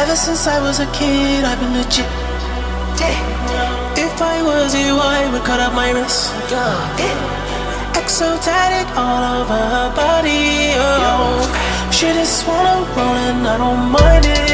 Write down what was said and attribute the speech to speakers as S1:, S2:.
S1: Ever since I was a kid, I've been legit. If I was you, I would cut up my wrist. Exotic all over her body. Oh, she just wanna roll and I don't mind it.